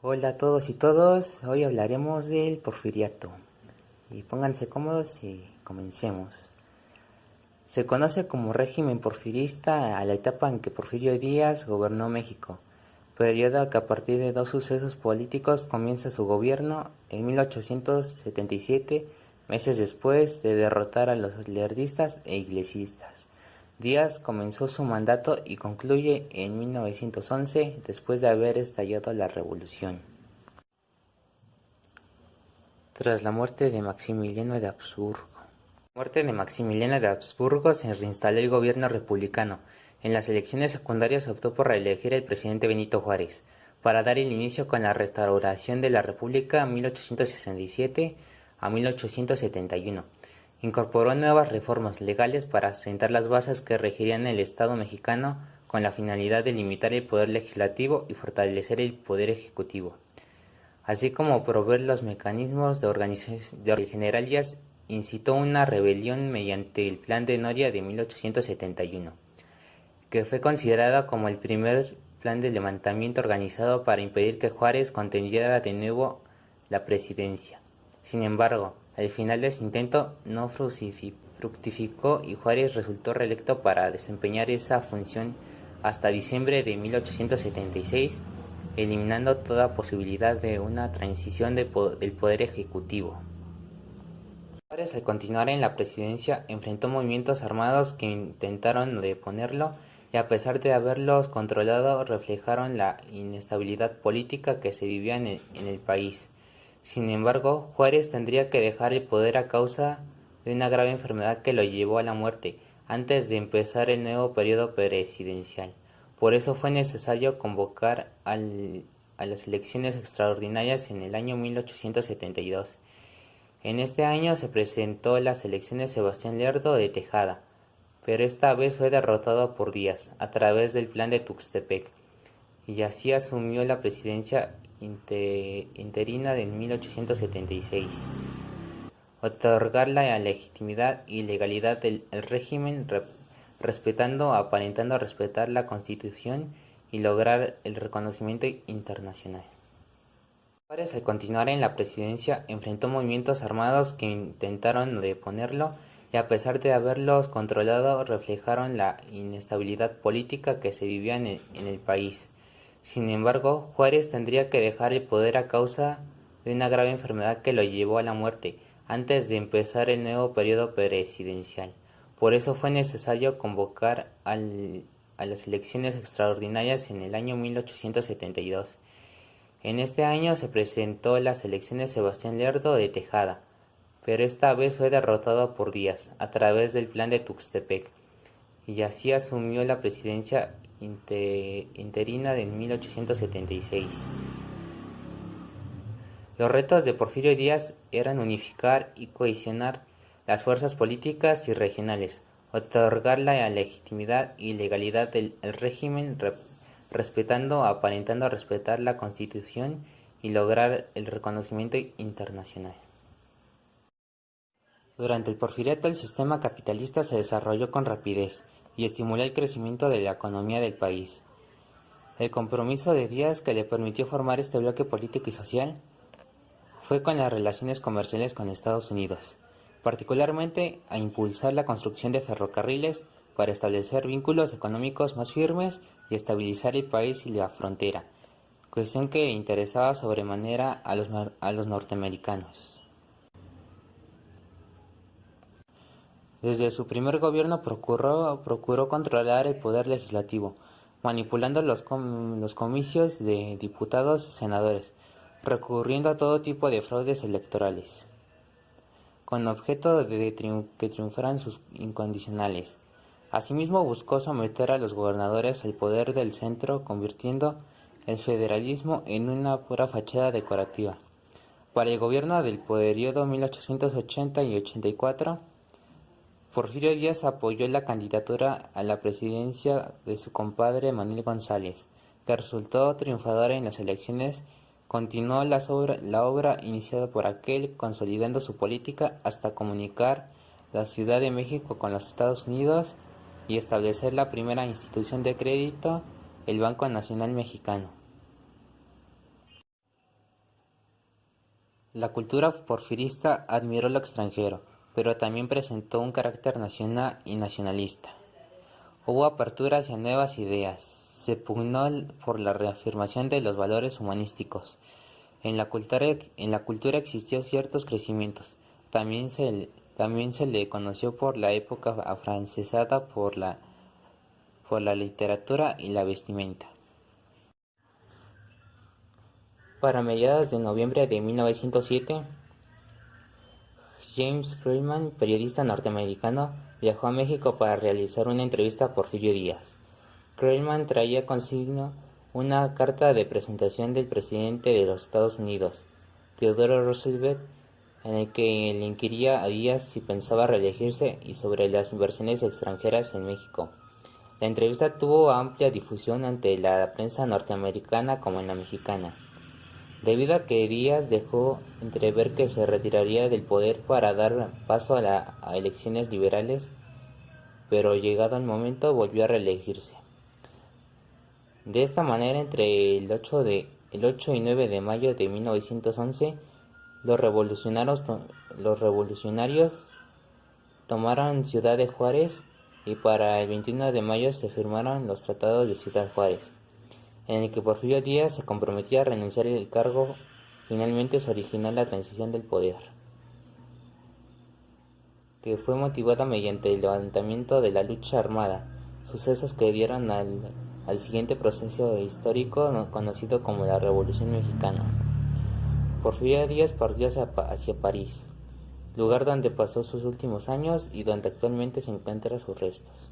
Hola a todos y todos, hoy hablaremos del porfiriato. Y pónganse cómodos y comencemos. Se conoce como régimen porfirista a la etapa en que Porfirio Díaz gobernó México, periodo que a partir de dos sucesos políticos comienza su gobierno en 1877, meses después de derrotar a los lerdistas e iglesistas. Díaz comenzó su mandato y concluye en 1911 después de haber estallado la revolución. Tras la muerte de Maximiliano de Habsburgo se reinstaló el gobierno republicano. En las elecciones secundarias se optó por reelegir al presidente Benito Juárez, para dar el inicio con la restauración de la República 1867 a 1871. Incorporó nuevas reformas legales para sentar las bases que regirían el Estado mexicano con la finalidad de limitar el poder legislativo y fortalecer el poder ejecutivo, así como proveer los mecanismos de organización. El general Díaz incitó una rebelión mediante el Plan de Noria de 1871, que fue considerado como el primer plan de levantamiento organizado para impedir que Juárez contendiera de nuevo la presidencia. Sin embargo, al final de ese intento no fructificó y Juárez resultó reelecto para desempeñar esa función hasta diciembre de 1876, eliminando toda posibilidad de una transición del poder ejecutivo. Juárez, al continuar en la presidencia, enfrentó movimientos armados que intentaron deponerlo y, a pesar de haberlos controlado, reflejaron la inestabilidad política que se vivía en el país. Sin embargo, Juárez tendría que dejar el poder a causa de una grave enfermedad que lo llevó a la muerte antes de empezar el nuevo periodo presidencial. Por eso fue necesario convocar a las elecciones extraordinarias en el año 1872. En este año se presentó las elecciones Sebastián Lerdo de Tejada, pero esta vez fue derrotado por Díaz a través del Plan de Tuxtepec, y así asumió la presidencia interina de 1876. Otorgar la legitimidad y legalidad del régimen, aparentando respetar la Constitución y lograr el reconocimiento internacional. Juárez, al continuar en la presidencia, enfrentó movimientos armados que intentaron deponerlo y, a pesar de haberlos controlado, reflejaron la inestabilidad política que se vivía en el país. Sin embargo, Juárez tendría que dejar el poder a causa de una grave enfermedad que lo llevó a la muerte antes de empezar el nuevo periodo presidencial. Por eso fue necesario convocar a las elecciones extraordinarias en el año 1872. En este año se presentó las elecciones Sebastián Lerdo de Tejada, pero esta vez fue derrotado por Díaz a través del Plan de Tuxtepec, y así asumió la presidencia interina de 1876. Los retos de Porfirio Díaz eran unificar y cohesionar las fuerzas políticas y regionales, otorgar la legitimidad y legalidad del régimen, aparentando respetar la Constitución y lograr el reconocimiento internacional. Durante el porfiriato, el sistema capitalista se desarrolló con rapidez y estimuló el crecimiento de la economía del país. El compromiso de Díaz, que le permitió formar este bloque político y social, fue con las relaciones comerciales con Estados Unidos, particularmente a impulsar la construcción de ferrocarriles para establecer vínculos económicos más firmes y estabilizar el país y la frontera, cuestión que interesaba sobremanera a los norteamericanos. Desde su primer gobierno procuró controlar el poder legislativo, manipulando los comicios de diputados y senadores, recurriendo a todo tipo de fraudes electorales, con objeto de que triunfaran sus incondicionales. Asimismo, buscó someter a los gobernadores al poder del centro, convirtiendo el federalismo en una pura fachada decorativa. Para el gobierno del periodo 1880 y 84, Porfirio Díaz apoyó la candidatura a la presidencia de su compadre Manuel González, que resultó triunfadora en las elecciones. Continuó la obra iniciada por aquel, consolidando su política hasta comunicar la Ciudad de México con los Estados Unidos y establecer la primera institución de crédito, el Banco Nacional Mexicano. La cultura porfirista admiró lo extranjero, pero también presentó un carácter nacional y nacionalista. Hubo apertura hacia nuevas ideas, se pugnó por la reafirmación de los valores humanísticos. En la cultura existió ciertos crecimientos. También se le conoció por la época afrancesada por la literatura y la vestimenta. Para mediados de noviembre de 1907, James Krillman, periodista norteamericano, viajó a México para realizar una entrevista a Porfirio Díaz. Krillman traía consigo una carta de presentación del presidente de los Estados Unidos, Theodore Roosevelt, en el que le inquiría a Díaz si pensaba reelegirse y sobre las inversiones extranjeras en México. La entrevista tuvo amplia difusión ante la prensa norteamericana como en la mexicana, debido a que Díaz dejó entrever que se retiraría del poder para dar paso a elecciones liberales, pero llegado el momento volvió a reelegirse. De esta manera, entre el 8 y 9 de mayo de 1911, los revolucionarios tomaron Ciudad de Juárez y para el 21 de mayo se firmaron los Tratados de Ciudad Juárez, en el que Porfirio Díaz se comprometía a renunciar al cargo. Finalmente se originó la transición del poder, que fue motivada mediante el levantamiento de la lucha armada, sucesos que dieron al siguiente proceso histórico conocido como la Revolución Mexicana. Porfirio Díaz partió hacia París, lugar donde pasó sus últimos años y donde actualmente se encuentran sus restos.